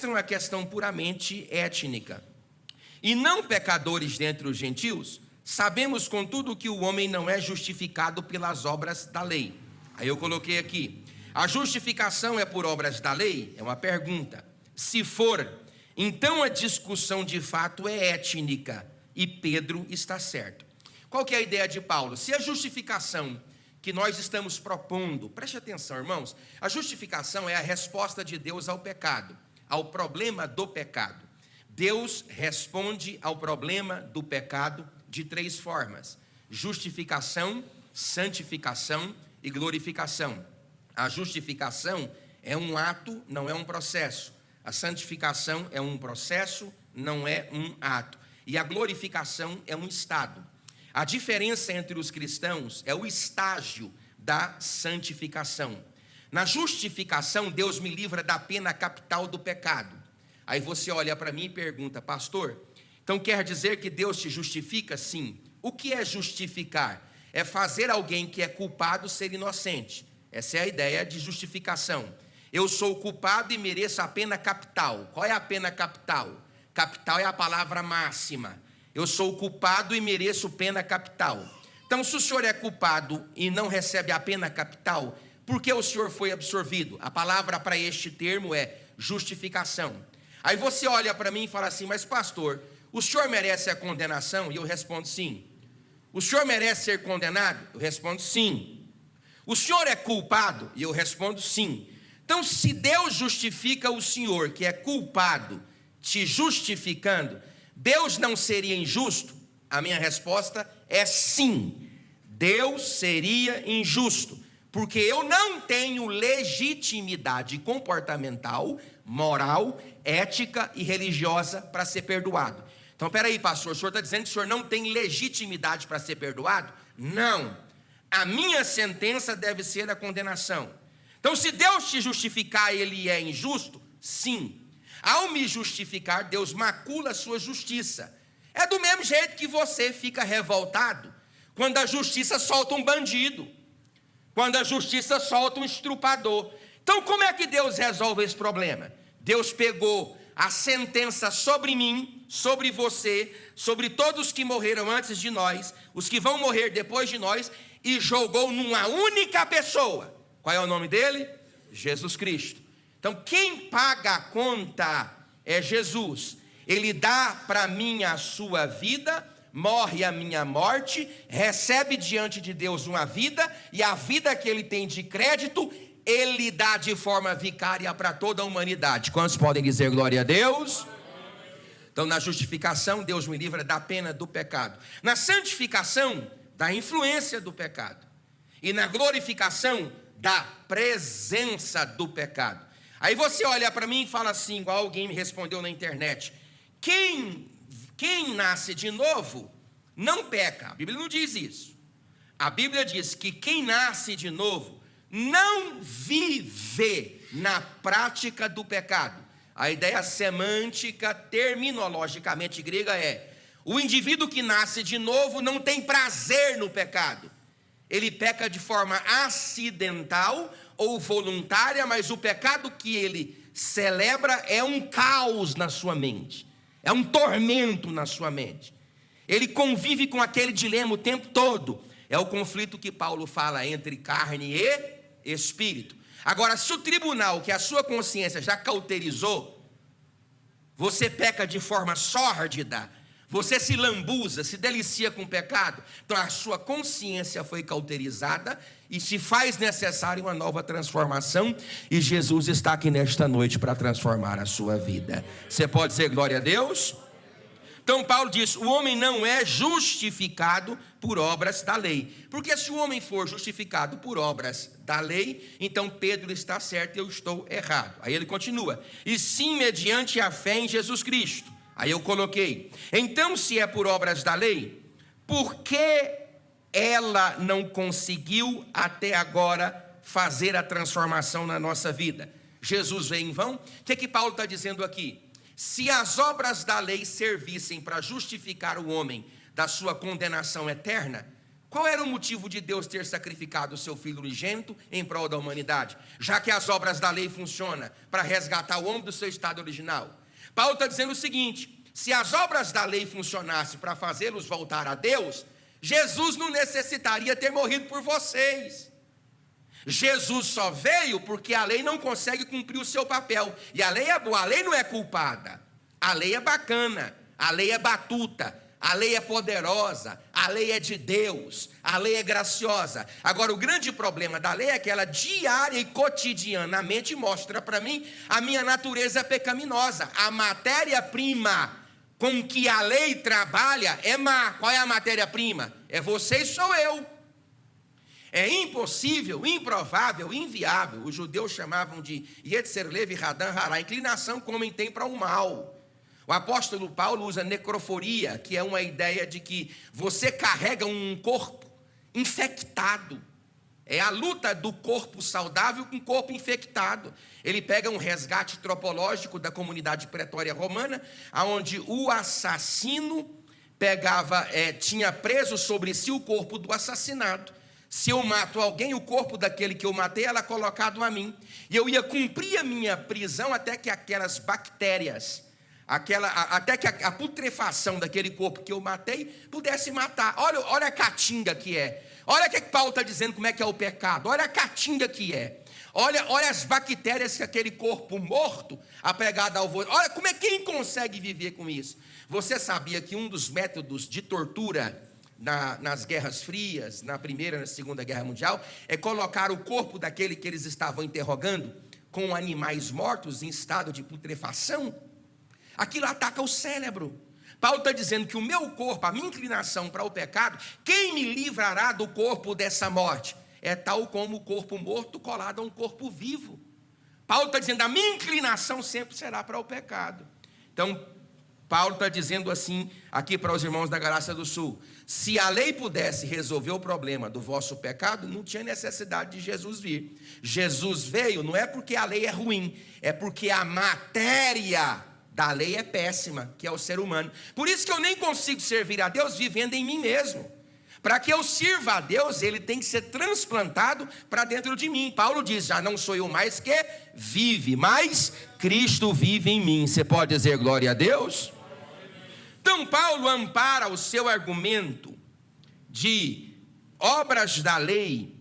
É uma questão puramente étnica. E não pecadores dentre os gentios, sabemos contudo que o homem não é justificado pelas obras da lei. Aí eu coloquei aqui, a justificação é por obras da lei? É uma pergunta. Se for, então a discussão de fato é étnica, e Pedro está certo. Qual que é a ideia de Paulo? Se a justificação que nós estamos propondo, preste atenção, irmãos, a justificação é a resposta de Deus ao pecado, ao problema do pecado. Deus responde ao problema do pecado de 3 formas: justificação, santificação e glorificação. A justificação é um ato, não é um processo. A santificação é um processo, não é um ato. E a glorificação é um estado. A diferença entre os cristãos é o estágio da santificação. Na justificação, Deus me livra da pena capital do pecado. Aí você olha para mim e pergunta: pastor, então quer dizer que Deus te justifica? Sim. O que é justificar? É fazer alguém que é culpado ser inocente. Essa é a ideia de justificação. Eu sou culpado e mereço a pena capital. Qual é a pena capital? Capital é a palavra máxima. Eu sou culpado e mereço pena capital. Então, se o senhor é culpado e não recebe a pena capital, por que o senhor foi absolvido? A palavra para este termo é justificação. Aí você olha para mim e fala assim: mas pastor, o senhor merece a condenação? E eu respondo sim. O senhor merece ser condenado? Eu respondo sim. O senhor é culpado? E eu respondo sim. Então, se Deus justifica o senhor que é culpado, te justificando, Deus não seria injusto? A minha resposta é sim. Deus seria injusto, porque eu não tenho legitimidade comportamental, moral, ética e religiosa para ser perdoado. Então, peraí, pastor, o senhor está dizendo que o senhor não tem legitimidade para ser perdoado? Não. A minha sentença deve ser a condenação. Então, se Deus te justificar, Ele é injusto? Sim. Ao me justificar, Deus macula a sua justiça. É do mesmo jeito que você fica revoltado quando a justiça solta um bandido, quando a justiça solta um estrupador. Então, como é que Deus resolve esse problema? Deus pegou a sentença sobre mim, sobre você, sobre todos que morreram antes de nós, os que vão morrer depois de nós, e jogou numa única pessoa. Qual é o nome dele? Jesus Cristo. Então, quem paga a conta é Jesus. Ele dá para mim a sua vida, morre a minha morte, recebe diante de Deus uma vida, e a vida que ele tem de crédito, ele dá de forma vicária para toda a humanidade. Quantos podem dizer glória a Deus? Então, na justificação, Deus me livra da pena do pecado. Na santificação, da influência do pecado. E na glorificação, da presença do pecado. Aí você olha para mim e fala assim, igual alguém me respondeu na internet: quem nasce de novo não peca. A Bíblia não diz isso. A Bíblia diz que quem nasce de novo não vive na prática do pecado. A ideia semântica, terminologicamente grega é: o indivíduo que nasce de novo não tem prazer no pecado. Ele peca de forma acidental ou voluntária, mas o pecado que ele celebra é um caos na sua mente, é um tormento na sua mente. Ele convive com aquele dilema o tempo todo. É o conflito que Paulo fala entre carne e espírito. Agora, se o tribunal, que é a sua consciência, já cauterizou, você peca de forma sórdida, você se lambuza, se delicia com o pecado, então a sua consciência foi cauterizada e se faz necessário uma nova transformação, e Jesus está aqui nesta noite para transformar a sua vida. Você pode dizer glória a Deus? Então Paulo diz: o homem não é justificado por obras da lei. Porque se o homem for justificado por obras da lei, então Pedro está certo e eu estou errado. Aí ele continua: e sim mediante a fé em Jesus Cristo. Aí eu coloquei: então se é por obras da lei, por que ela não conseguiu até agora fazer a transformação na nossa vida? Jesus veio em vão? O que Paulo está dizendo aqui? Se as obras da lei servissem para justificar o homem da sua condenação eterna, Qual era o motivo de Deus ter sacrificado o seu Filho unigênito em prol da humanidade? Já que as obras da lei funcionam para resgatar o homem do seu estado original. Paulo está dizendo o seguinte: se as obras da lei funcionassem para fazê-los voltar a Deus, Jesus não necessitaria ter morrido por vocês. Jesus só veio porque a lei não consegue cumprir o seu papel. E a lei é boa, a lei não é culpada. A lei é bacana, a lei é batuta, a lei é poderosa, a lei é de Deus, a lei é graciosa. Agora, o grande problema da lei é que ela diária e cotidianamente mostra para mim a minha natureza pecaminosa. A matéria-prima com que a lei trabalha é má. Qual é a matéria-prima? É você e sou eu. É impossível, improvável, inviável. Os judeus chamavam de Yetzer Lev Radan Hará, a inclinação que o homem tem para o mal. O apóstolo Paulo usa necroforia, que é uma ideia de que você carrega um corpo infectado. É a luta do corpo saudável com o corpo infectado. Ele pega um resgate tropológico da comunidade pretória romana, onde o assassino tinha preso sobre si o corpo do assassinado. Se eu mato alguém, o corpo daquele que eu matei era colocado a mim. E eu ia cumprir a minha prisão até que aquelas bactérias, até que a putrefação daquele corpo que eu matei pudesse matar. Olha a caatinga que é. Olha o que Paulo está dizendo, como é que é o pecado. Olha a caatinga que é. Olha as bactérias que aquele corpo morto, apegado ao voo. Olha como é quem consegue viver com isso. Você sabia que um dos métodos de tortura nas guerras frias, na Primeira e na Segunda Guerra Mundial, é colocar o corpo daquele que eles estavam interrogando com animais mortos em estado de putrefação? Aquilo ataca o cérebro. Paulo está dizendo que o meu corpo, a minha inclinação para o pecado, quem me livrará do corpo dessa morte? É tal como o corpo morto colado a um corpo vivo. Paulo está dizendo, a minha inclinação sempre será para o pecado. Então, Paulo está dizendo assim, aqui para os irmãos da Galácia do Sul: se a lei pudesse resolver o problema do vosso pecado, não tinha necessidade de Jesus vir. Jesus veio não é porque a lei é ruim, é porque a matéria da lei é péssima, que é o ser humano. Por isso que eu nem consigo servir a Deus vivendo em mim mesmo. Para que eu sirva a Deus, ele tem que ser transplantado para dentro de mim. Paulo diz, já não sou eu mais que vive, mas Cristo vive em mim. Você pode dizer glória a Deus? Então Paulo ampara o seu argumento de obras da lei,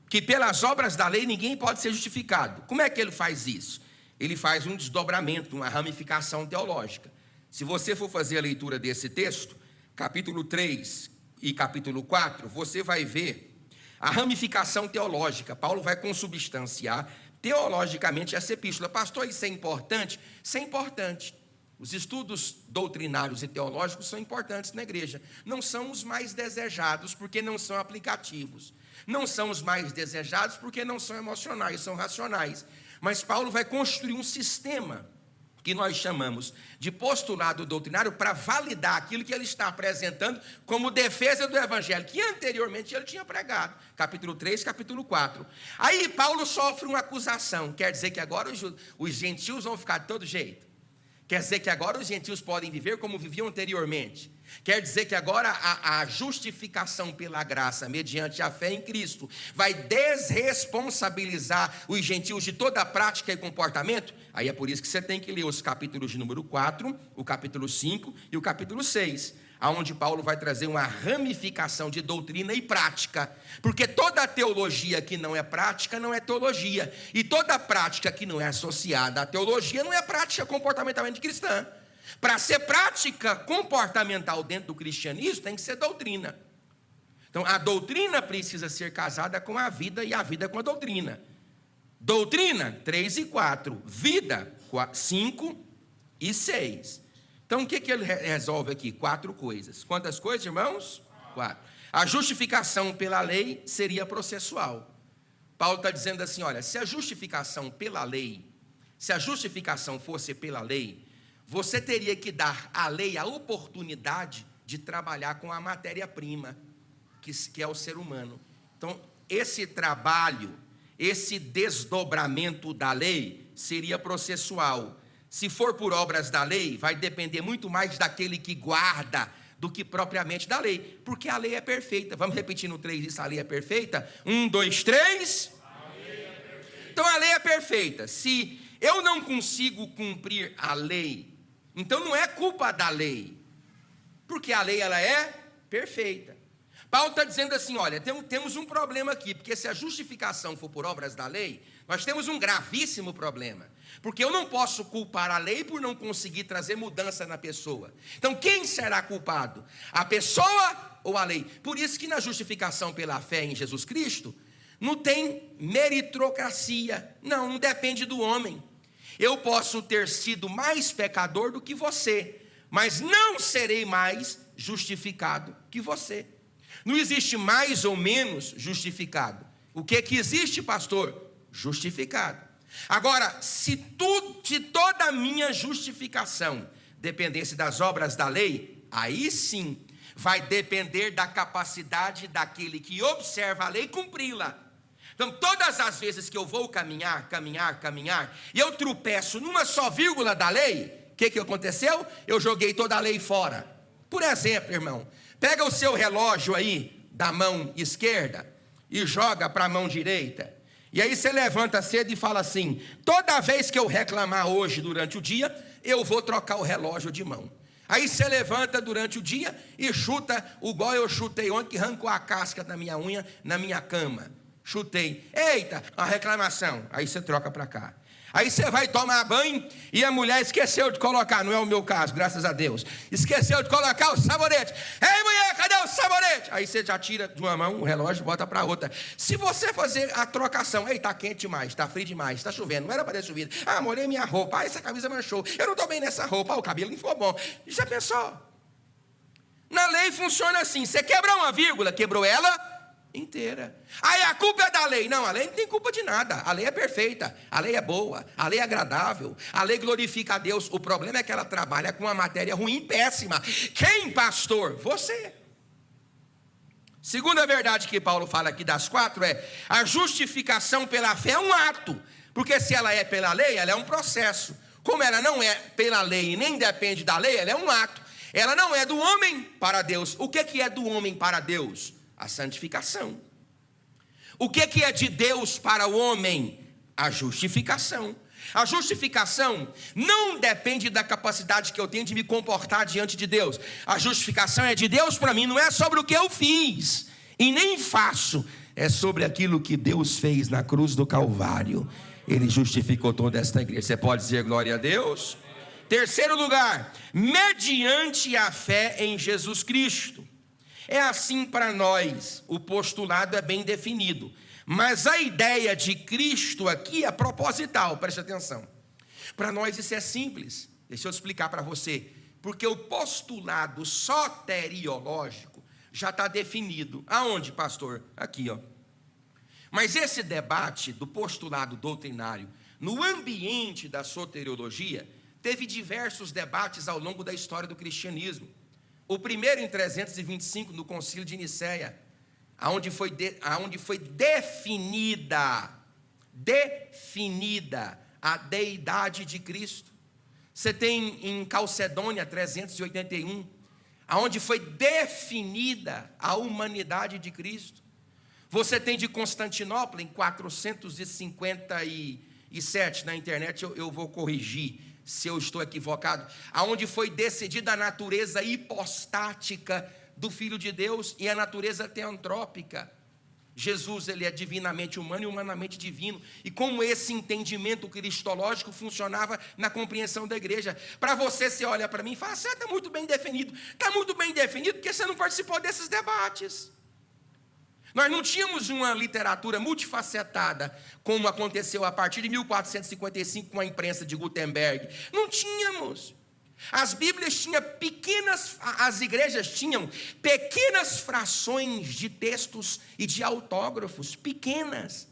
que pelas obras da lei ninguém pode ser justificado. Como é que ele faz isso? Ele faz um desdobramento, uma ramificação teológica. Se você for fazer a leitura desse texto, capítulo 3 e capítulo 4, você vai ver a ramificação teológica. Paulo vai consubstanciar teologicamente essa epístola. Pastor, isso é importante? Isso é importante. Os estudos doutrinários e teológicos são importantes na igreja. Não são os mais desejados porque não são aplicativos. Não são os mais desejados porque não são emocionais, são racionais. Mas Paulo vai construir um sistema que nós chamamos de postulado doutrinário para validar aquilo que ele está apresentando como defesa do evangelho, que anteriormente ele tinha pregado, capítulo 3, capítulo 4. Aí Paulo sofre uma acusação, quer dizer que agora os gentios vão ficar de todo jeito. Quer dizer que agora os gentios podem viver como viviam anteriormente. Quer dizer que agora a justificação pela graça, mediante a fé em Cristo, vai desresponsabilizar os gentios de toda a prática e comportamento? Aí é por isso que você tem que ler os capítulos de número 4, o capítulo 5 e o capítulo 6, aonde Paulo vai trazer uma ramificação de doutrina e prática. Porque toda teologia que não é prática não é teologia. E toda prática que não é associada à teologia não é prática comportamentalmente cristã. Para ser prática comportamental dentro do cristianismo, tem que ser doutrina. Então, a doutrina precisa ser casada com a vida e a vida com a doutrina. Doutrina, 3 e 4. Vida, 5 e 6. Então, o que ele resolve aqui? 4 coisas. Quantas coisas, irmãos? 4. A justificação pela lei seria processual. Paulo está dizendo assim, olha, se a justificação pela lei, se a justificação fosse pela lei, você teria que dar à lei a oportunidade de trabalhar com a matéria-prima, que é o ser humano. Então, esse trabalho, esse desdobramento da lei seria processual. Se for por obras da lei, vai depender muito mais daquele que guarda do que propriamente da lei, porque a lei é perfeita. Vamos repetir no 3 isso, a lei é perfeita? 1, 2, 3. Então a lei é perfeita. Se eu não consigo cumprir a lei, então não é culpa da lei, porque a lei ela é perfeita. Paulo está dizendo assim, olha, temos um problema aqui, porque se a justificação for por obras da lei, nós temos um gravíssimo problema, porque eu não posso culpar a lei por não conseguir trazer mudança na pessoa. Então quem será culpado? A pessoa ou a lei? Por isso que na justificação pela fé em Jesus Cristo, não tem meritocracia, não depende do homem. Eu posso ter sido mais pecador do que você, mas não serei mais justificado que você. Não existe mais ou menos justificado. O que existe, pastor? Justificado. Agora, se toda a minha justificação dependesse das obras da lei, aí sim vai depender da capacidade daquele que observa a lei cumpri-la. Então, todas as vezes que eu vou caminhar, e eu tropeço numa só vírgula da lei, o que aconteceu? Eu joguei toda a lei fora. Por exemplo, irmão, pega o seu relógio aí, da mão esquerda, e joga para a mão direita. E aí você levanta cedo e fala assim, toda vez que eu reclamar hoje durante o dia, eu vou trocar o relógio de mão. Aí você levanta durante o dia e chuta, igual eu chutei ontem, que arrancou a casca da minha unha na minha cama. Chutei, eita, a reclamação. Aí você troca para cá. Aí você vai tomar banho e a mulher esqueceu de colocar, não é o meu caso, graças a Deus, esqueceu de colocar o sabonete. Ei mulher, cadê o sabonete? Aí você já tira de uma mão o relógio e bota para outra. Se você fazer a trocação, ei, está quente demais, está frio demais, está chovendo, não era para ter chovido. Ah, molhei minha roupa, essa camisa manchou, eu não estou bem nessa roupa, o cabelo não ficou bom. Já pensou? Na lei funciona assim, você quebrou uma vírgula, quebrou ela inteira. Aí a culpa é da lei. Não, a lei não tem culpa de nada. A lei é perfeita, a lei é boa, a lei é agradável, a lei glorifica a Deus. O problema é que ela trabalha com uma matéria ruim, péssima. Quem, pastor? Você. Segunda verdade que Paulo fala aqui das 4 é: a justificação pela fé é um ato, porque se ela é pela lei, ela é um processo. Como ela não é pela lei e nem depende da lei, ela é um ato. Ela não é do homem para Deus. O que é do homem para Deus? A santificação. O que é de Deus para o homem? A justificação. A justificação não depende da capacidade que eu tenho de me comportar diante de Deus. A justificação é de Deus para mim, não é sobre o que eu fiz e nem faço, é sobre aquilo que Deus fez na cruz do Calvário. Ele justificou toda esta igreja. Você pode dizer glória a Deus? Terceiro lugar, mediante a fé em Jesus Cristo. É assim para nós, o postulado é bem definido, mas a ideia de Cristo aqui é proposital, preste atenção. Para nós isso é simples, deixa eu explicar para você, porque o postulado soteriológico já está definido. Aonde, pastor? Aqui, ó. Mas esse debate do postulado doutrinário, no ambiente da soteriologia, teve diversos debates ao longo da história do cristianismo. O primeiro em 325, no Concílio de Nicéia, aonde foi definida a deidade de Cristo. Você tem em Calcedônia, 381, aonde foi definida a humanidade de Cristo. Você tem de Constantinopla, em 457, na internet eu vou corrigir se eu estou equivocado, aonde foi decidida a natureza hipostática do Filho de Deus e a natureza teantrópica. Jesus, ele é divinamente humano e humanamente divino, e como esse entendimento cristológico funcionava na compreensão da igreja. Para você olha para mim e fala, você está muito bem definido porque você não participou desses debates. Nós não tínhamos uma literatura multifacetada, como aconteceu a partir de 1455 com a imprensa de Gutenberg. Não tínhamos. As igrejas tinham pequenas frações de textos e de autógrafos, pequenas.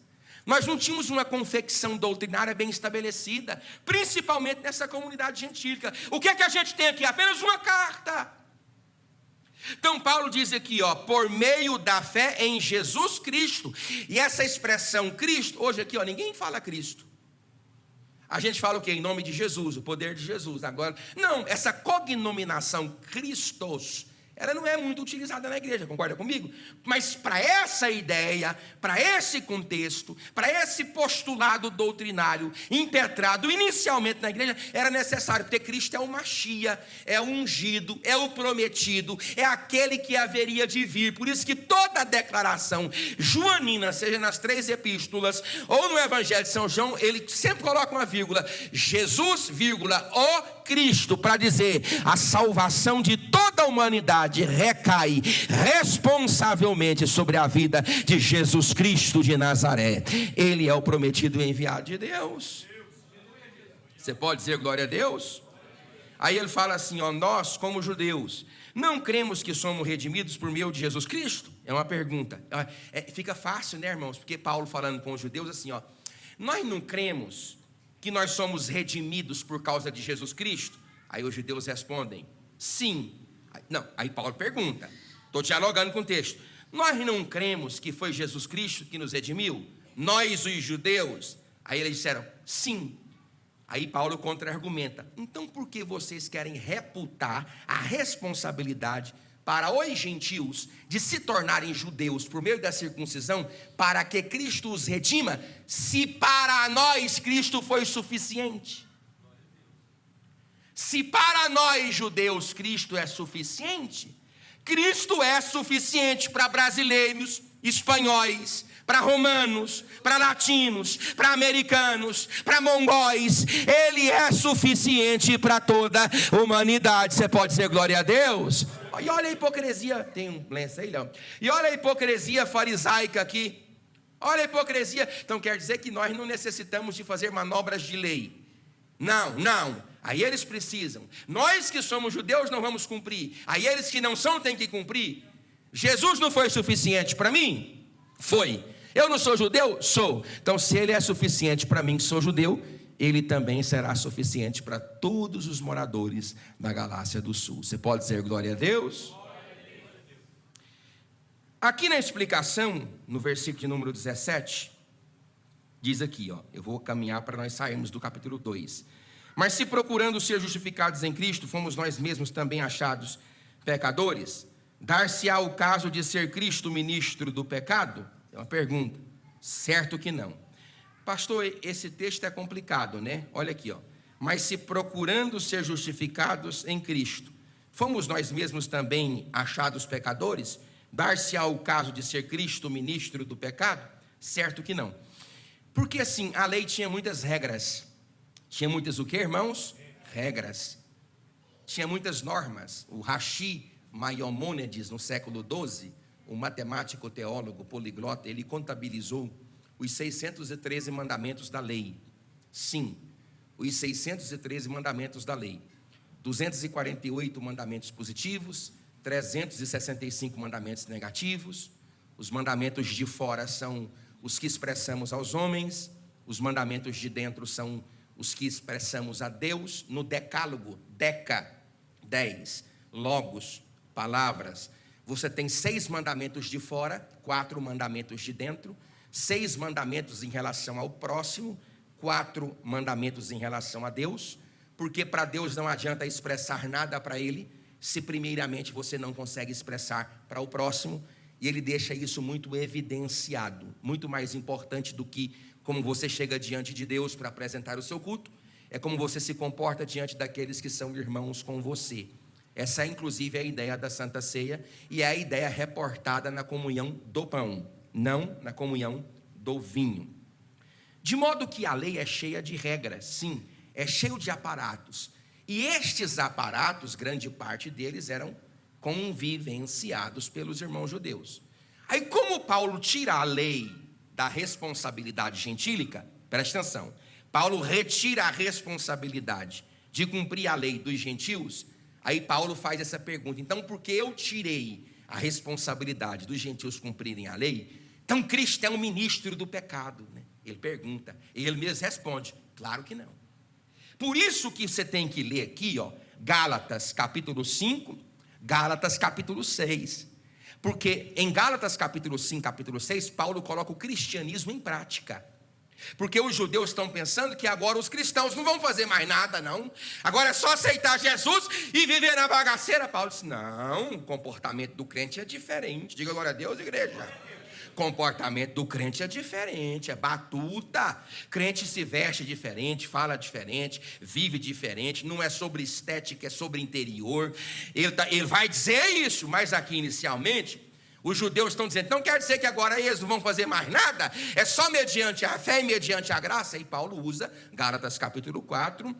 Nós não tínhamos uma confecção doutrinária bem estabelecida, principalmente nessa comunidade gentílica. O que é que a gente tem aqui? Apenas uma carta. Então Paulo diz aqui, ó, por meio da fé em Jesus Cristo. E essa expressão Cristo, hoje aqui, ó, ninguém fala Cristo. A gente fala o quê? Em nome de Jesus, o poder de Jesus. Agora, não, essa cognominação Christos ela não é muito utilizada na igreja, concorda comigo? Mas para essa ideia, para esse contexto, para esse postulado doutrinário impetrado inicialmente na igreja, era necessário, porque Cristo é o Machia, é o ungido, é o prometido, é aquele que haveria de vir. Por isso que toda a declaração joanina, seja nas 3 epístolas ou no Evangelho de São João, ele sempre coloca uma vírgula, Jesus, vírgula, o Cristo, para dizer, a salvação de toda a humanidade recai responsavelmente sobre a vida de Jesus Cristo de Nazaré. Ele é o prometido e enviado de Deus. Você pode dizer glória a Deus? Aí ele fala assim, ó, nós como judeus não cremos que somos redimidos por meio de Jesus Cristo? É uma pergunta. Fica fácil, né, irmãos? Porque Paulo falando com os judeus assim, ó, nós não cremos que nós somos redimidos por causa de Jesus Cristo? Aí os judeus respondem, sim. Não, aí Paulo pergunta, estou dialogando com o texto, nós não cremos que foi Jesus Cristo que nos redimiu? Nós os judeus? Aí eles disseram, sim. Aí Paulo contra-argumenta, então por que vocês querem reputar a responsabilidade para os gentios de se tornarem judeus por meio da circuncisão, para que Cristo os redima, se para nós Cristo foi suficiente? Se para nós judeus Cristo é suficiente, Cristo é suficiente para brasileiros, espanhóis, para romanos, para latinos, para americanos, para mongóis. Ele é suficiente para toda a humanidade. Você pode dizer glória a Deus? E olha a hipocrisia, tem um lenço aí, Léo. E olha a hipocrisia farisaica aqui. Olha a hipocrisia. Então quer dizer que nós não necessitamos de fazer manobras de lei. Não. Aí eles precisam. Nós que somos judeus não vamos cumprir. Aí eles que não são têm que cumprir. Jesus não foi suficiente para mim? Foi. Eu não sou judeu? Sou. Então se ele é suficiente para mim que sou judeu, ele também será suficiente para todos os moradores da Galácia do Sul. Você pode dizer glória a Deus? Aqui na explicação, no versículo de número 17, diz aqui, ó, eu vou caminhar para nós sairmos do capítulo 2. Mas se procurando ser justificados em Cristo, fomos nós mesmos também achados pecadores, dar-se-á o caso de ser Cristo ministro do pecado? É uma pergunta. Certo que não. Pastor, esse texto é complicado, né? Olha aqui, ó. Mas se procurando ser justificados em Cristo, fomos nós mesmos também achados pecadores? Dar-se-á o caso de ser Cristo ministro do pecado? Certo que não. Porque assim, a lei tinha muitas regras. Tinha muitas o quê, irmãos? Regras. Tinha muitas normas. O Rashi Maimônides, no século XII, um matemático, teólogo, poliglota, ele contabilizou os 613 mandamentos da lei. Sim, os 613 mandamentos da lei. 248 mandamentos positivos, 365 mandamentos negativos. Os mandamentos de fora são os que expressamos aos homens, os mandamentos de dentro são os que expressamos a Deus. No decálogo, 10, logos, palavras, você tem 6 mandamentos de fora, 4 mandamentos de dentro, 6 mandamentos em relação ao próximo, 4 mandamentos em relação a Deus, porque para Deus não adianta expressar nada para Ele, se primeiramente você não consegue expressar para o próximo, e Ele deixa isso muito evidenciado, muito mais importante do que como você chega diante de Deus para apresentar o seu culto, é como você se comporta diante daqueles que são irmãos com você. Essa é inclusive a ideia da Santa Ceia, e é a ideia reportada na comunhão do pão, não na comunhão do vinho. De modo que a lei é cheia de regras, sim, é cheio de aparatos. E estes aparatos, grande parte deles eram convivenciados pelos irmãos judeus. Aí como Paulo tira a lei da responsabilidade gentílica, presta atenção, Paulo retira a responsabilidade de cumprir a lei dos gentios, aí Paulo faz essa pergunta, então por que eu tirei a responsabilidade dos gentios cumprirem a lei, então Cristo é um ministro do pecado, né? Ele pergunta, e ele mesmo responde, claro que não. Por isso que você tem que ler aqui, ó, Gálatas capítulo 5, Gálatas capítulo 6, porque em Gálatas capítulo 5, capítulo 6, Paulo coloca o cristianismo em prática. Porque os judeus estão pensando que agora os cristãos não vão fazer mais nada, não. Agora é só aceitar Jesus e viver na bagaceira. Paulo disse, não, o comportamento do crente é diferente. Diga glória a Deus, igreja. Comportamento do crente é diferente, é batuta. Crente se veste diferente, fala diferente, vive diferente. Não é sobre estética, é sobre interior. Ele vai dizer isso, mas aqui inicialmente os judeus estão dizendo, não quer dizer que agora eles não vão fazer mais nada, é só mediante a fé e mediante a graça. E Paulo usa Gálatas capítulo 4,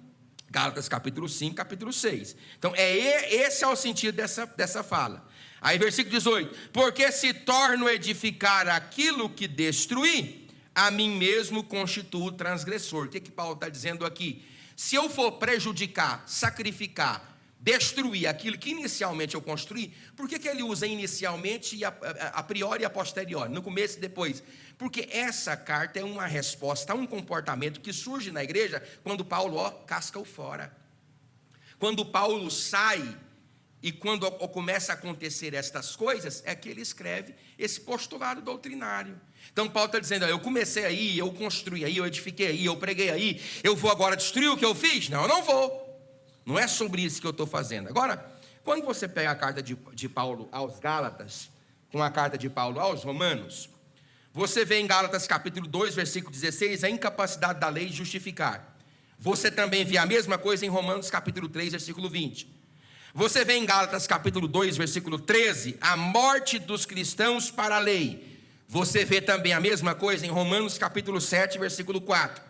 Gálatas capítulo 5, capítulo 6. Então esse é o sentido dessa fala. Aí versículo 18, porque se torno a edificar aquilo que destruí, a mim mesmo constituo transgressor. O que Paulo está dizendo aqui? Se eu for prejudicar, sacrificar, destruir aquilo que inicialmente eu construí, por que ele usa inicialmente e a priori e a posteriori, no começo e depois? Porque essa carta é uma resposta a um comportamento que surge na igreja quando Paulo casca-o fora. Quando Paulo sai e quando começa a acontecer estas coisas, é que ele escreve esse postulado doutrinário. Então Paulo está dizendo, eu comecei aí, eu construí aí, eu edifiquei aí, eu preguei aí, eu vou agora destruir o que eu fiz? Não, eu não vou. Não é sobre isso que eu estou fazendo. Agora, quando você pega a carta de Paulo aos Gálatas, com a carta de Paulo aos Romanos, você vê em Gálatas capítulo 2, versículo 16, a incapacidade da lei de justificar. Você também vê a mesma coisa em Romanos capítulo 3, versículo 20. Você vê em Gálatas capítulo 2, versículo 13, a morte dos cristãos para a lei. Você vê também a mesma coisa em Romanos capítulo 7, versículo 4.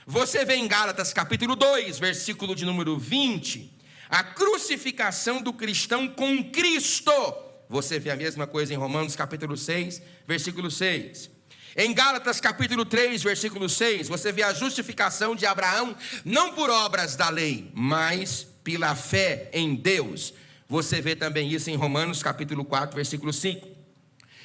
Você vê em Gálatas capítulo 2, versículo de número 20, a crucificação do cristão com Cristo. Você vê a mesma coisa em Romanos capítulo 6, versículo 6. Em Gálatas capítulo 3, versículo 6, você vê a justificação de Abraão, não por obras da lei, mas pela fé em Deus. Você vê também isso em Romanos capítulo 4, versículo 5.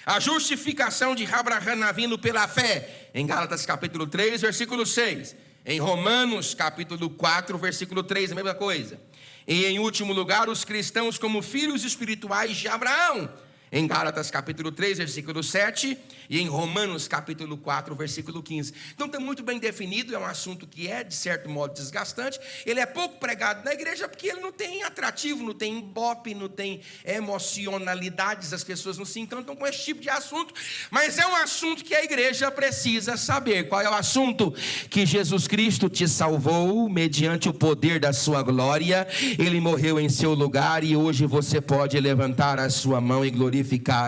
A justificação de Abraão vindo pela fé, em Gálatas capítulo 3, versículo 6. Em Romanos capítulo 4, versículo 3, a mesma coisa. E em último lugar, os cristãos como filhos espirituais de Abraão, em Gálatas capítulo 3, versículo 7, e em Romanos capítulo 4, versículo 15. Então está muito bem definido, é um assunto que é de certo modo desgastante, ele é pouco pregado na igreja porque ele não tem atrativo, não tem ibope, não tem emocionalidades, as pessoas não se encantam com esse tipo de assunto, mas é um assunto que a igreja precisa saber. Qual é o assunto? Que Jesus Cristo te salvou mediante o poder da sua glória, ele morreu em seu lugar e hoje você pode levantar a sua mão e glorificar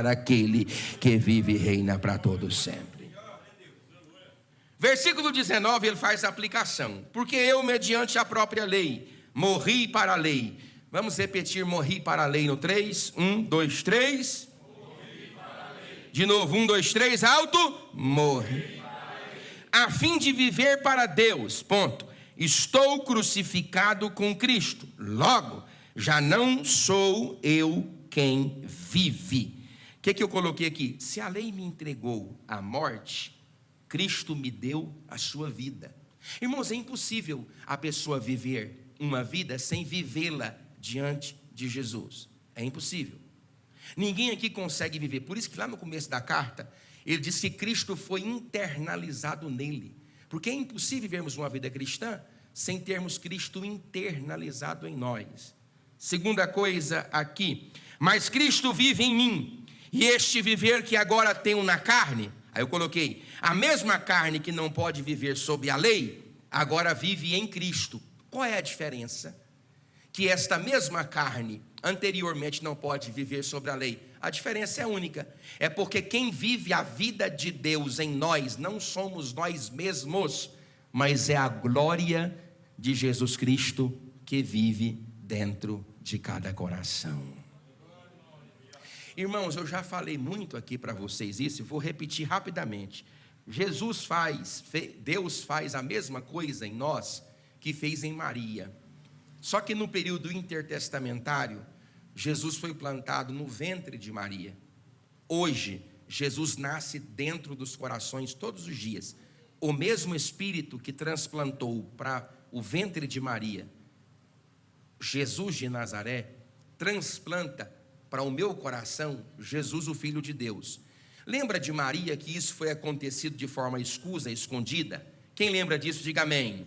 aquele que vive e reina para todos sempre. Versículo 19, ele faz a aplicação. Porque eu, mediante a própria lei, morri para a lei. Vamos repetir, morri para a lei no 3. 1, 2, 3. De novo, 1, 2, 3, alto. Morri. A fim de viver para Deus. Ponto. Estou crucificado com Cristo. Logo, já não sou eu quem vive. O que eu coloquei aqui? Se a lei me entregou a morte, Cristo me deu a sua vida. Irmãos, é impossível a pessoa viver uma vida sem vivê-la diante de Jesus. É impossível. Ninguém aqui consegue viver. Por isso que lá no começo da carta, ele diz que Cristo foi internalizado nele. Porque é impossível vivermos uma vida cristã sem termos Cristo internalizado em nós. Segunda coisa aqui, mas Cristo vive em mim, e este viver que agora tenho na carne, aí eu coloquei, a mesma carne que não pode viver sob a lei, agora vive em Cristo. Qual é a diferença? Que esta mesma carne anteriormente não pode viver sobre a lei. A diferença é única, é porque quem vive a vida de Deus em nós, não somos nós mesmos, mas é a glória de Jesus Cristo que vive dentro de cada coração. Irmãos, eu já falei muito aqui para vocês isso, e vou repetir rapidamente. Deus faz a mesma coisa em nós que fez em Maria. Só que no período intertestamentário, Jesus foi plantado no ventre de Maria. Hoje, Jesus nasce dentro dos corações todos os dias. O mesmo Espírito que transplantou para o ventre de Maria, Jesus de Nazaré, transplanta para o meu coração Jesus, o Filho de Deus. Lembra de Maria que isso foi acontecido de forma escusa, escondida? Quem lembra disso, diga amém.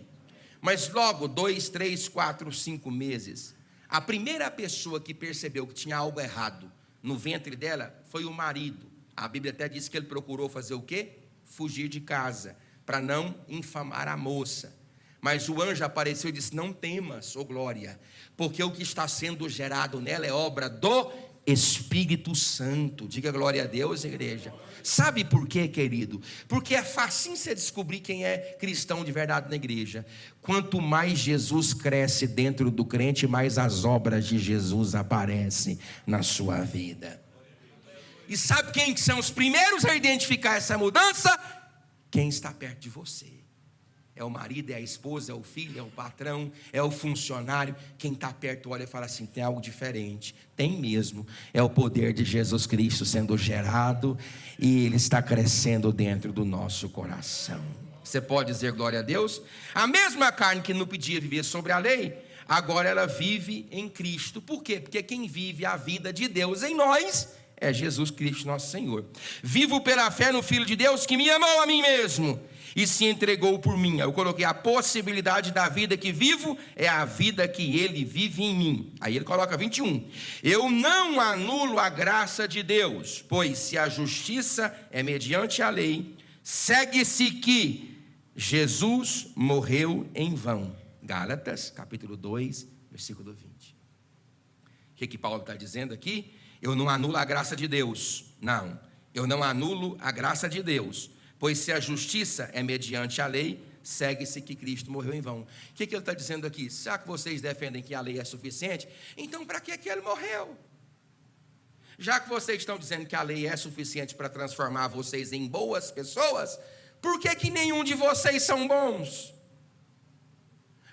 Mas logo, 2, 3, 4, 5 meses, a primeira pessoa que percebeu que tinha algo errado no ventre dela foi o marido. A Bíblia até diz que ele procurou fazer o quê? Fugir de casa, para não infamar a moça. Mas o anjo apareceu e disse: não temas, ô glória, porque o que está sendo gerado nela é obra do Espírito Santo. Diga glória a Deus, igreja. Sabe por quê, querido? Porque é fácil você descobrir quem é cristão de verdade na igreja. Quanto mais Jesus cresce dentro do crente, mais as obras de Jesus aparecem na sua vida. E sabe quem são os primeiros a identificar essa mudança? Quem está perto de você. É o marido, é a esposa, é o filho, é o patrão, é o funcionário. Quem está perto olha e fala assim: tem algo diferente. Tem mesmo. É o poder de Jesus Cristo sendo gerado e ele está crescendo dentro do nosso coração. Você pode dizer glória a Deus? A mesma carne que não podia viver sobre a lei, agora ela vive em Cristo. Por quê? Porque quem vive a vida de Deus em nós é Jesus Cristo, nosso Senhor. Vivo pela fé no Filho de Deus que me amou a mim mesmo e se entregou por mim. Eu coloquei a possibilidade da vida que vivo é a vida que ele vive em mim. Aí ele coloca 21. Eu não anulo a graça de Deus, pois se a justiça é mediante a lei, segue-se que Jesus morreu em vão. Gálatas, capítulo 2, versículo 20. O que Paulo está dizendo aqui? Eu não anulo a graça de Deus. Não, eu não anulo a graça de Deus. Pois se a justiça é mediante a lei, segue-se que Cristo morreu em vão. O que ele está dizendo aqui? Já que vocês defendem que a lei é suficiente, então para que ele morreu? Já que vocês estão dizendo que a lei é suficiente para transformar vocês em boas pessoas, por que nenhum de vocês são bons?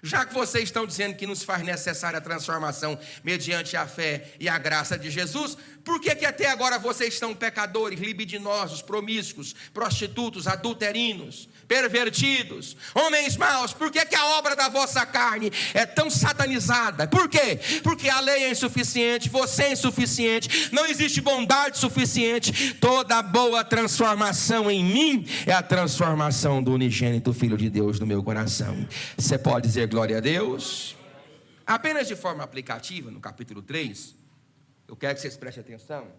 Já que vocês estão dizendo que nos faz necessária a transformação mediante a fé e a graça de Jesus, por que até agora vocês estão pecadores, libidinosos, promíscuos, prostitutos, adulterinos, pervertidos, homens maus? Por que a obra da vossa carne é tão satanizada? Por quê? Porque a lei é insuficiente, você é insuficiente, não existe bondade suficiente. Toda boa transformação em mim é a transformação do unigênito Filho de Deus no meu coração. Você pode dizer glória a Deus? Apenas de forma aplicativa, no capítulo 3, eu quero que vocês prestem atenção,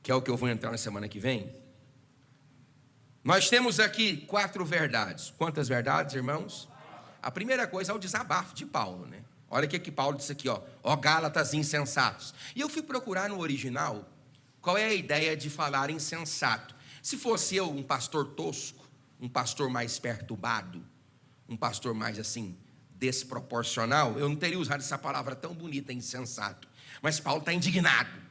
que é o que eu vou entrar na semana que vem. Nós temos aqui 4 verdades. Quantas verdades, irmãos? A primeira coisa é o desabafo de Paulo, né? Olha o que Paulo disse aqui, ó Gálatas insensatos. E eu fui procurar no original qual é a ideia de falar insensato. Se fosse eu, um pastor tosco, um pastor mais perturbado, um pastor mais assim, desproporcional, eu não teria usado essa palavra tão bonita, insensato. Mas Paulo está indignado.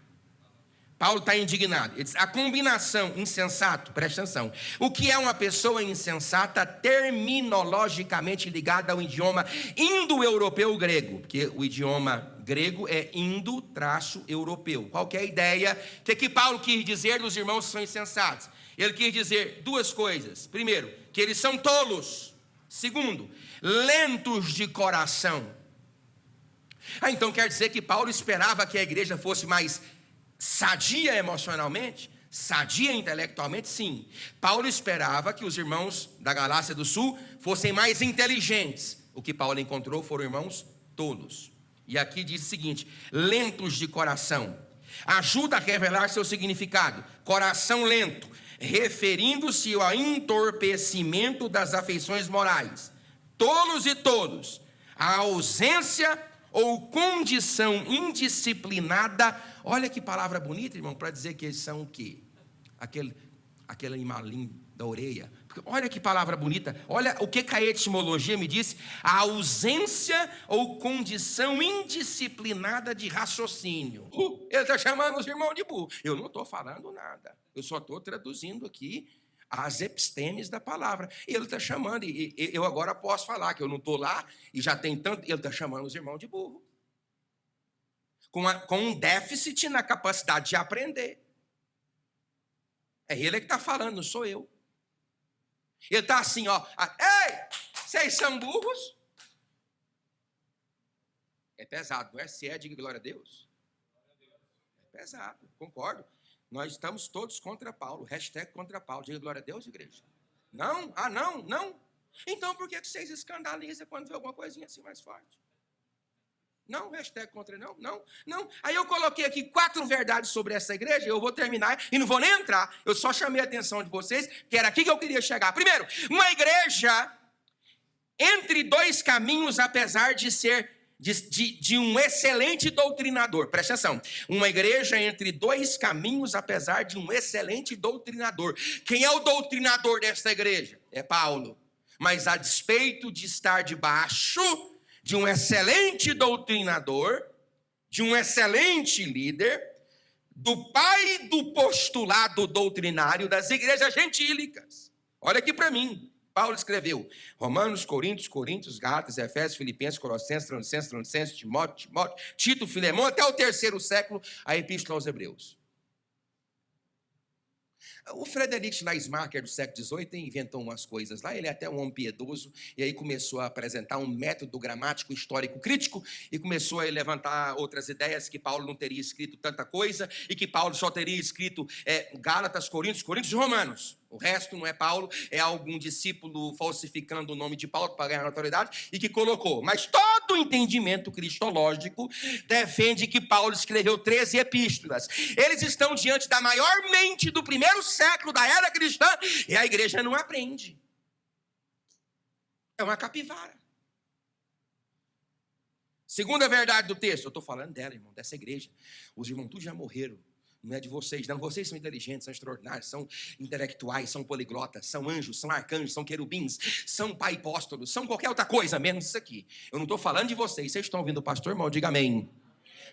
Paulo está indignado. Ele diz, a combinação insensato, presta atenção. O que é uma pessoa insensata terminologicamente ligada ao idioma indo-europeu grego? Porque o idioma grego é indo-europeu. Qual que é a ideia? O que Paulo quis dizer dos irmãos que são insensatos? Ele quis dizer 2 coisas. Primeiro, que eles são tolos. Segundo, lentos de coração. Então quer dizer que Paulo esperava que a igreja fosse mais sadia emocionalmente, sadia intelectualmente? Sim. Paulo esperava que os irmãos da Galácia do Sul fossem mais inteligentes. O que Paulo encontrou foram irmãos tolos. E aqui diz o seguinte: lentos de coração. Ajuda a revelar seu significado. Coração lento, referindo-se ao entorpecimento das afeições morais. Tolos e tolos, a ausência ou condição indisciplinada. Olha que palavra bonita, irmão, para dizer que eles são o quê? Aquele animalinho da orelha. Olha que palavra bonita. Olha o que a etimologia me disse: a ausência ou condição indisciplinada de raciocínio. Ele está chamando os irmãos de burro. Eu não estou falando nada, eu só estou traduzindo aqui as epistemes da palavra. E ele está chamando, e eu agora posso falar que eu não estou lá e já tem tanto. Ele está chamando os irmãos de burro, com um déficit na capacidade de aprender. É ele que está falando, não sou eu. Ele está assim, ei, vocês são burros? É pesado, não é? Se é, diga glória a Deus. É pesado, concordo. Nós estamos todos contra Paulo, hashtag contra Paulo. Diga glória a Deus, igreja. Não? Ah, não? Não? Então por que vocês escandalizam quando vê alguma coisinha assim mais forte? Não, hashtag contra não, não. Aí eu coloquei aqui 4 verdades sobre essa igreja, eu vou terminar e não vou nem entrar. Eu só chamei a atenção de vocês, que era aqui que eu queria chegar. Primeiro, uma igreja entre 2 caminhos, apesar de ser de um excelente doutrinador. Presta atenção. Uma igreja entre 2 caminhos, apesar de um excelente doutrinador. Quem é o doutrinador desta igreja? É Paulo. Mas a despeito de estar debaixo de um excelente doutrinador, de um excelente líder, do pai do postulado doutrinário das igrejas gentílicas. Olha aqui para mim. Paulo escreveu Romanos, Coríntios, Gálatas, Efésios, Filipenses, Colossenses, Tessalonicenses, Timóteo, Tito, Filemão, até o 3º século, a Epístola aos Hebreus. O Frederic Schleiermacher, do século XVIII, inventou umas coisas lá. Ele é até um homem piedoso, e aí começou a apresentar um método gramático histórico crítico, e começou a levantar outras ideias, que Paulo não teria escrito tanta coisa, e que Paulo só teria escrito Gálatas, Coríntios e Romanos. O resto não é Paulo, é algum discípulo falsificando o nome de Paulo para ganhar autoridade, e que colocou. Mas todo o entendimento cristológico defende que Paulo escreveu 13 epístolas. Eles estão diante da maior mente do 1º século da era cristã, e a igreja não aprende. É uma capivara. Segunda verdade do texto, eu estou falando dela, irmão, dessa igreja. Os irmãos todos já morreram. Não é de vocês, não. Vocês são inteligentes, são extraordinários, são intelectuais, são poliglotas, são anjos, são arcanjos, são querubins, são pai apóstolos, são qualquer outra coisa, menos isso aqui. Eu não estou falando de vocês. Vocês estão ouvindo o pastor, irmão? Diga amém.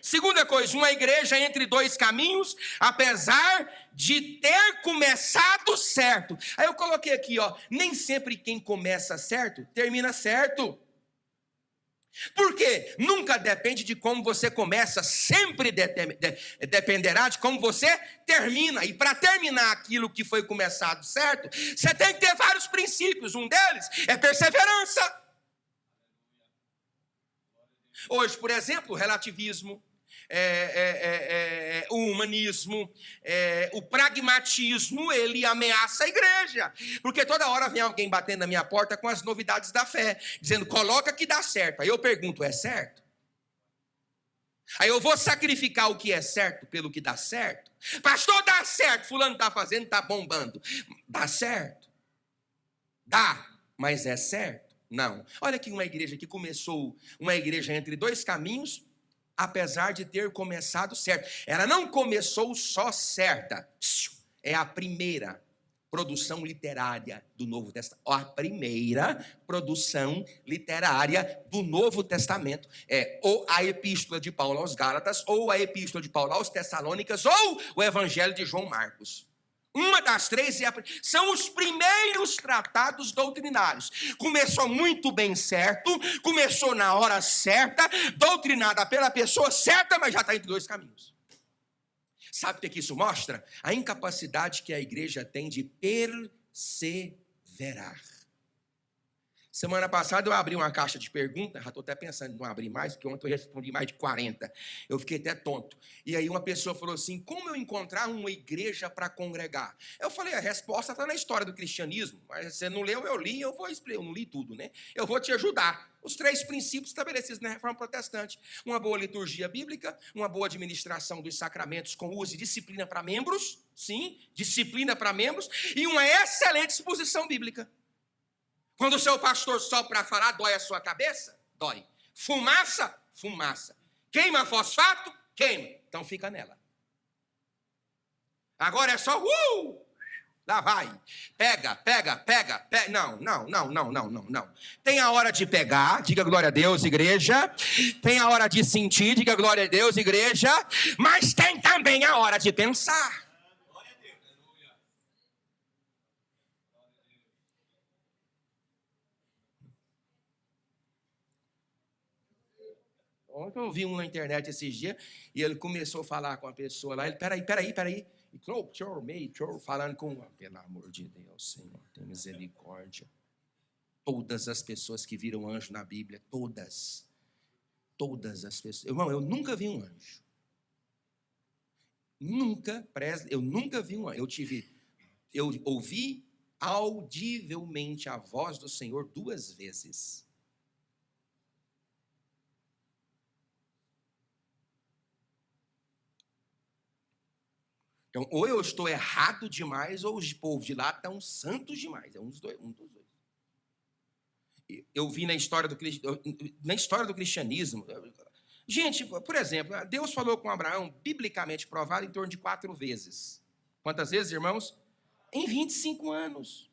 Segunda coisa, uma igreja entre 2 caminhos, apesar de ter começado certo. Aí eu coloquei aqui, nem sempre quem começa certo, termina certo. Por quê? Nunca depende de como você começa, sempre dependerá de como você termina. E para terminar aquilo que foi começado certo, você tem que ter vários princípios. Um deles é perseverança. Hoje, por exemplo, o relativismo, o humanismo, o pragmatismo, ele ameaça a igreja, porque toda hora vem alguém batendo na minha porta com as novidades da fé, dizendo, coloca que dá certo. Aí eu pergunto, é certo? Aí eu vou sacrificar o que é certo pelo que dá certo? Pastor, dá certo, fulano está fazendo, está bombando. Dá certo? Dá, mas é certo? Não. Olha aqui uma igreja que começou, uma igreja entre 2 caminhos, apesar de ter começado certo. Ela não começou só certa. É a primeira produção literária do Novo Testamento. A primeira produção literária do Novo Testamento é ou a Epístola de Paulo aos Gálatas, ou a Epístola de Paulo aos Tessalônicas, ou o Evangelho de João Marcos. Uma das 3 são os primeiros tratados doutrinários. Começou muito bem certo, começou na hora certa, doutrinada pela pessoa certa, mas já está entre 2 caminhos. Sabe o que isso mostra? A incapacidade que a igreja tem de perseverar. Semana passada eu abri uma caixa de perguntas, já estou até pensando em não abrir mais, porque ontem eu respondi mais de 40. Eu fiquei até tonto. E aí uma pessoa falou assim, como eu encontrar uma igreja para congregar? Eu falei, a resposta está na história do cristianismo, mas você não leu, eu li, eu não li tudo, né? Eu vou te ajudar. Os 3 princípios estabelecidos na Reforma Protestante. Uma boa liturgia bíblica, uma boa administração dos sacramentos com uso e disciplina para membros, sim, disciplina para membros, e uma excelente exposição bíblica. Quando o seu pastor só para falar, dói a sua cabeça? Dói. Fumaça? Fumaça. Queima fosfato? Queima. Então fica nela. Agora é só, lá vai. Pega. Não. Tem a hora de pegar, diga glória a Deus, igreja. Tem a hora de sentir, diga glória a Deus, igreja. Mas tem também a hora de pensar. Ontem eu vi um na internet esses dias, e ele começou a falar com a pessoa lá, ele, peraí, e falando com, pelo amor de Deus, Senhor, tem misericórdia. Todas as pessoas que viram anjo na Bíblia, todas as pessoas, irmão, eu nunca vi um anjo, eu nunca vi um anjo, eu ouvi audivelmente a voz do Senhor 2 vezes. Então, ou eu estou errado demais, ou os povos de lá estão santos demais. É um dos dois. Eu vi na história do cristianismo. Gente, por exemplo, Deus falou com Abraão, biblicamente provado, em torno de 4 vezes. Quantas vezes, irmãos? Em 25 anos.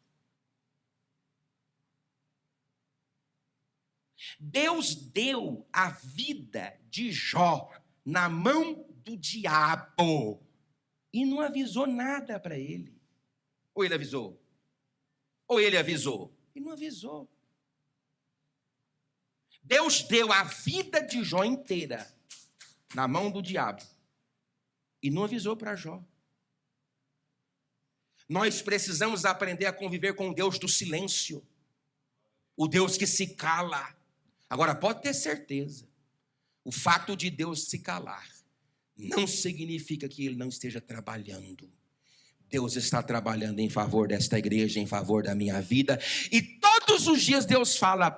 Deus deu a vida de Jó na mão do diabo e não avisou nada para ele. Ou ele avisou? Ou ele avisou? E não avisou. Deus deu a vida de Jó inteira na mão do diabo e não avisou para Jó. Nós precisamos aprender a conviver com o Deus do silêncio, o Deus que se cala. Agora, pode ter certeza, o fato de Deus se calar não significa que Ele não esteja trabalhando. Deus está trabalhando em favor desta igreja, em favor da minha vida, e todos os dias Deus fala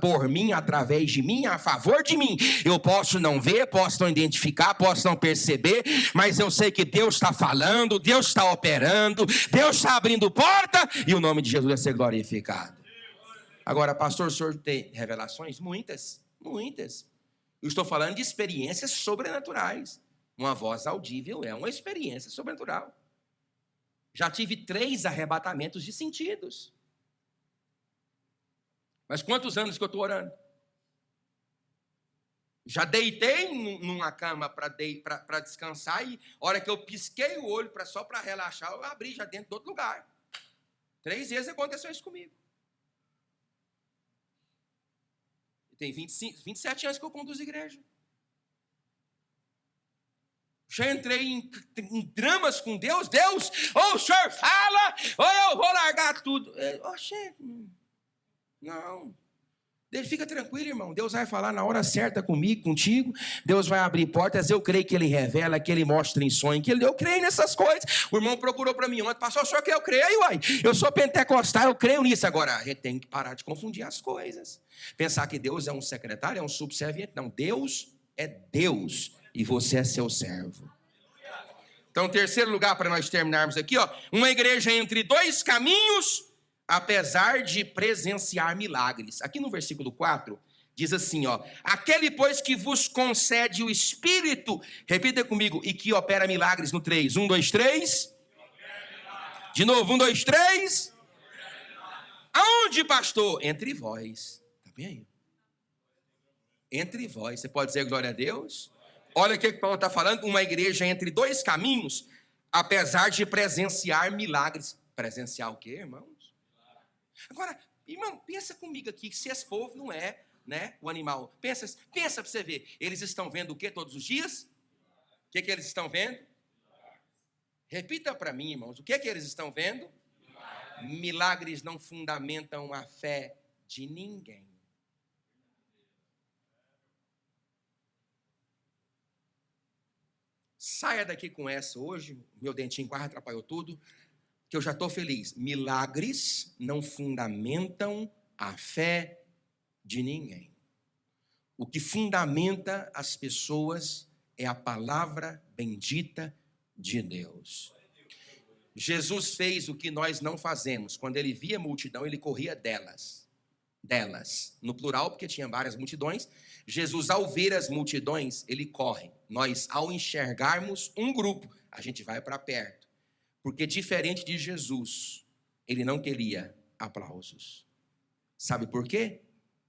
por mim, através de mim, a favor de mim. Eu posso não ver, posso não identificar, posso não perceber, mas eu sei que Deus está falando, Deus está operando, Deus está abrindo porta, e o nome de Jesus vai ser glorificado. Agora, pastor, o senhor tem revelações? Muitas. Eu estou falando de experiências sobrenaturais. Uma voz audível é uma experiência sobrenatural. Já tive 3 arrebatamentos de sentidos. Mas quantos anos que eu estou orando? Já deitei numa cama para descansar e a hora que eu pisquei o olho só para relaxar, eu abri já dentro de outro lugar. 3 vezes aconteceu isso comigo. Tem 27 anos que eu conduzo igreja. Já entrei em dramas com Deus. Deus, ou o senhor fala, ou eu vou largar tudo. Não. Fica tranquilo, irmão. Deus vai falar na hora certa comigo, contigo. Deus vai abrir portas. Eu creio que Ele revela, que Ele mostra em sonho. Eu creio nessas coisas. O irmão procurou para mim ontem. Pastor, o senhor que eu creio? Uai, eu sou pentecostal, eu creio nisso. Agora, a gente tem que parar de confundir as coisas. Pensar que Deus é um secretário, é um subserviente. Não, Deus é Deus e você é seu servo. Então, terceiro lugar para nós terminarmos aqui, uma igreja entre 2 caminhos, apesar de presenciar milagres. Aqui no versículo 4, diz assim, aquele, pois, que vos concede o Espírito, repita comigo, e que opera milagres no 3. 1, 2, 3. De novo, 1, 2, 3. Aonde, pastor? Entre vós. Está bem aí? Entre vós. Você pode dizer glória a Deus? Olha o que Paulo está falando, uma igreja entre 2 caminhos, apesar de presenciar milagres. Presenciar o quê, irmãos? Agora, irmão, pensa comigo aqui, que se esse povo não é, o animal. Pensa para você ver, eles estão vendo o que todos os dias? O que eles estão vendo? Repita para mim, irmãos, o que eles estão vendo? Milagres não fundamentam a fé de ninguém. Saia daqui com essa hoje, meu dentinho quase atrapalhou tudo, que eu já estou feliz. Milagres não fundamentam a fé de ninguém. O que fundamenta as pessoas é a palavra bendita de Deus. Jesus fez o que nós não fazemos. Quando ele via a multidão, ele corria delas. No plural, porque tinha várias multidões. Jesus, ao ver as multidões, ele corre. Nós, ao enxergarmos um grupo, a gente vai para perto. Porque diferente de Jesus, ele não queria aplausos. Sabe por quê?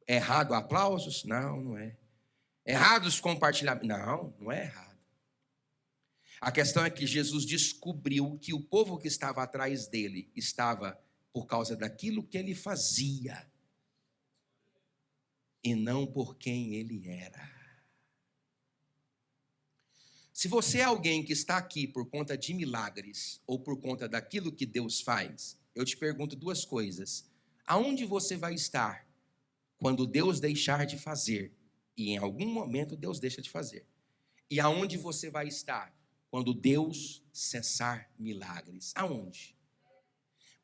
É errado aplausos? Não, não é. Errados compartilhamentos? Não, não é errado. A questão é que Jesus descobriu que o povo que estava atrás dele estava por causa daquilo que ele fazia e não por quem ele era. Se você é alguém que está aqui por conta de milagres ou por conta daquilo que Deus faz, eu te pergunto 2 coisas. Aonde você vai estar quando Deus deixar de fazer? E em algum momento Deus deixa de fazer. E aonde você vai estar quando Deus cessar milagres? Aonde?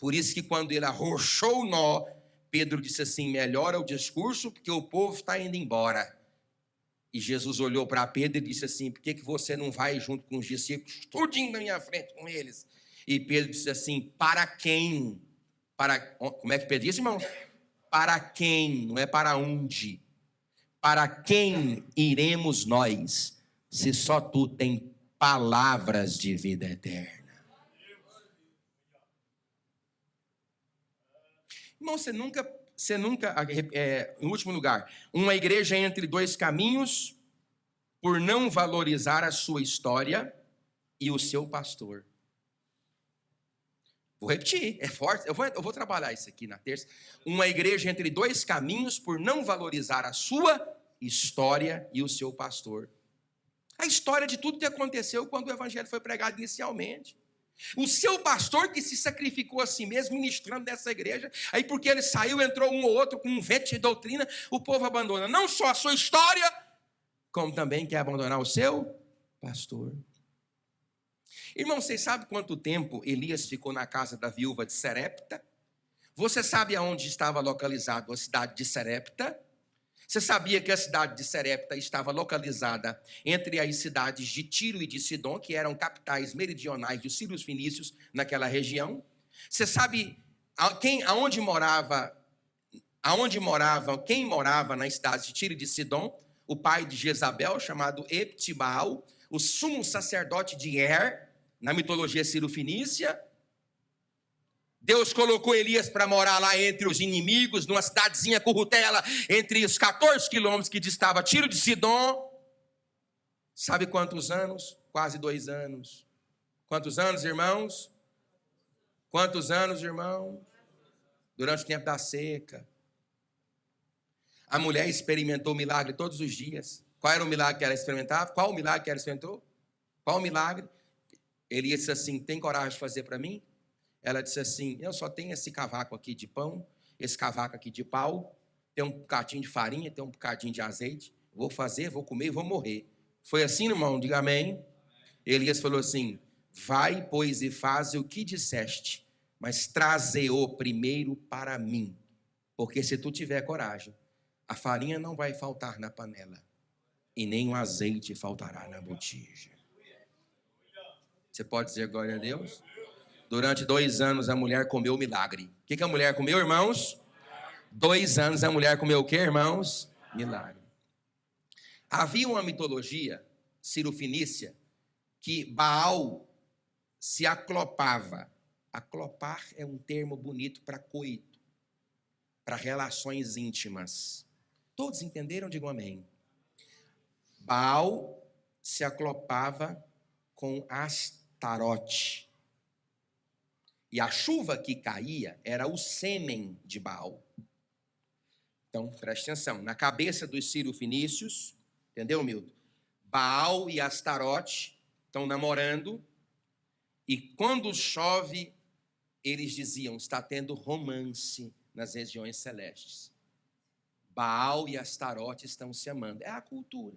Por isso que quando ele arrochou o nó, Pedro disse assim, melhora o discurso, porque o povo está indo embora. E Jesus olhou para Pedro e disse assim, por que você não vai junto com os discípulos, tudinho na minha frente com eles? E Pedro disse assim, para quem? Como é que Pedro disse, irmão? Para quem, não é para onde. Para quem iremos nós, se só tu tem palavras de vida eterna? Irmão, você nunca, em último lugar, uma igreja entre dois caminhos, por não valorizar a sua história e o seu pastor. Vou repetir, é forte, eu vou trabalhar isso aqui na terça. Uma igreja entre dois caminhos, por não valorizar a sua história e o seu pastor. A história de tudo que aconteceu quando o evangelho foi pregado inicialmente. O seu pastor que se sacrificou a si mesmo ministrando nessa igreja, aí porque ele saiu, entrou um ou outro com um vento de doutrina, o povo abandona não só a sua história, como também quer abandonar o seu pastor. Irmão, vocês sabem quanto tempo Elias ficou na casa da viúva de Serepta? Você sabe aonde estava localizada a cidade de Serepta? Você sabia que a cidade de Serepta estava localizada entre as cidades de Tiro e de Sidom, que eram capitais meridionais dos sírios fenícios naquela região? Você sabe quem morava nas cidades de Tiro e de Sidom? O pai de Jezabel, chamado Eptibaal, o sumo sacerdote de Er, na mitologia sírio-fenícia. Deus colocou Elias para morar lá entre os inimigos, numa cidadezinha currutela, entre os 14 quilômetros que distava Tiro de Sidom. Sabe quantos anos? Quase 2 anos. Quantos anos, irmãos? Quantos anos, irmãos? Durante o tempo da seca. A mulher experimentou o milagre todos os dias. Qual era o milagre que ela experimentava? Qual o milagre que ela experimentou? Qual o milagre? Elias disse assim, tem coragem de fazer para mim? Ela disse assim, eu só tenho esse cavaco aqui de pão, esse cavaco aqui de pau, tem um bocadinho de farinha, tem um bocadinho de azeite, vou fazer, vou comer e vou morrer. Foi assim, irmão? Diga amém. Elias falou assim, vai, pois, e faze o que disseste, mas traze-o primeiro para mim, porque se tu tiver coragem, a farinha não vai faltar na panela, e nem o azeite faltará na botija. Você pode dizer glória a Deus? Durante 2 anos a mulher comeu o milagre. O que a mulher comeu, irmãos? 2 anos a mulher comeu o que, irmãos? Milagre. Havia uma mitologia sírio-fenícia que Baal se aclopava. Aclopar é um termo bonito para coito, para relações íntimas. Todos entenderam? Digam amém. Baal se aclopava com Astarote. E a chuva que caía era o sêmen de Baal. Então, preste atenção. Na cabeça dos sírio-fenícios, entendeu, Milton? Baal e Astarote estão namorando. E quando chove, eles diziam, está tendo romance nas regiões celestes. Baal e Astarote estão se amando. É a cultura.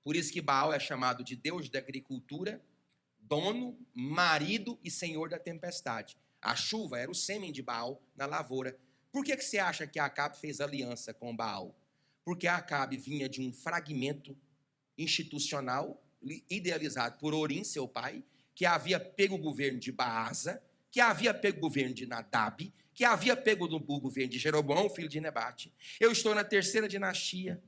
Por isso que Baal é chamado de Deus da agricultura, dono, marido e senhor da tempestade. A chuva era o sêmen de Baal na lavoura. Por que você acha que Acabe fez aliança com Baal? Porque Acabe vinha de um fragmento institucional idealizado por Orim, seu pai, que havia pego o governo de Baasa, que havia pego o governo de Nadab, que havia pego o governo de Jeroboão, filho de Nebate. Eu estou na 3ª dinastia.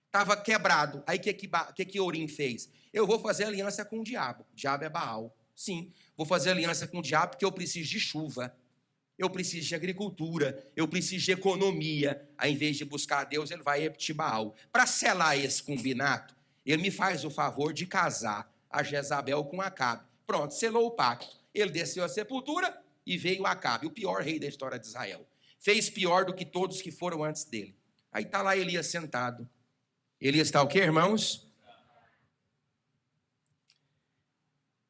Estava quebrado. Aí o que Orim fez? Eu vou fazer aliança com o diabo. O diabo é Baal. Sim, vou fazer aliança com o diabo porque eu preciso de chuva. Eu preciso de agricultura. Eu preciso de economia. Aí, em vez de buscar a Deus, ele vai repetir Baal. Para selar esse combinato, ele me faz o favor de casar a Jezabel com Acabe. Pronto, selou o pacto. Ele desceu à sepultura e veio Acabe, o pior rei da história de Israel. Fez pior do que todos que foram antes dele. Aí está lá Elias sentado. Elias está o quê, irmãos?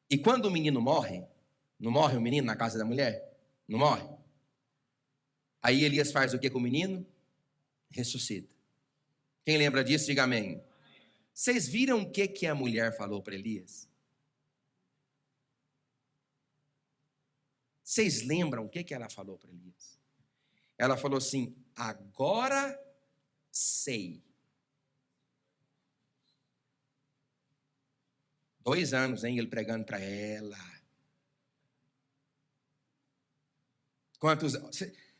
E quando o menino morre, não morre o menino na casa da mulher? Não morre? Aí Elias faz o que com o menino? Ressuscita. Quem lembra disso, diga amém. Vocês viram o que a mulher falou para Elias? Vocês lembram o que ela falou para Elias? Ela falou assim: agora sei. 2 anos, hein, ele pregando para ela. Quantos?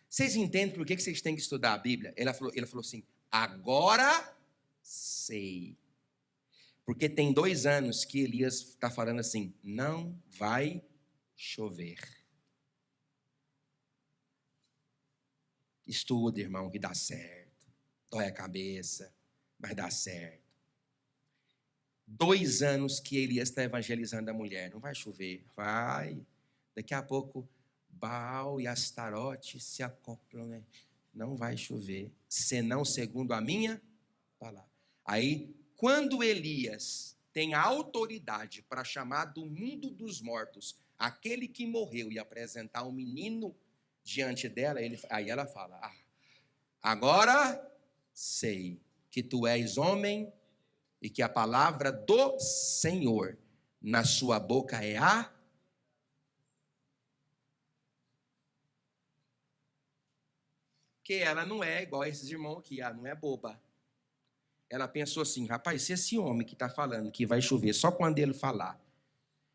Vocês entendem por que vocês têm que estudar a Bíblia? Ele falou assim: agora sei. Porque tem 2 anos que Elias está falando assim: não vai chover. Estuda, irmão, que dá certo. Dói a cabeça, mas dá certo. 2 anos que Elias está evangelizando a mulher. Não vai chover. Vai. Daqui a pouco, Baal e Astarote se acoplam, né? Não vai chover. Senão segundo a minha palavra. Aí, quando Elias tem a autoridade para chamar do mundo dos mortos aquele que morreu e apresentar um menino diante dela, aí ela fala: agora sei que tu és homem e que a palavra do Senhor na sua boca é a... Que ela não é igual a esses irmãos aqui, ela não é boba. Ela pensou assim: rapaz, se esse homem que está falando que vai chover só quando ele falar,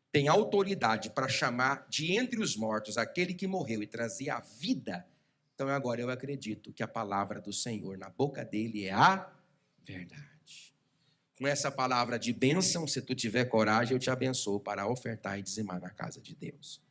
tem autoridade para chamar de entre os mortos aquele que morreu e trazer a vida, então agora eu acredito que a palavra do Senhor na boca dele é a verdade. Com essa palavra de bênção, se tu tiver coragem, eu te abençoo para ofertar e dizimar na casa de Deus.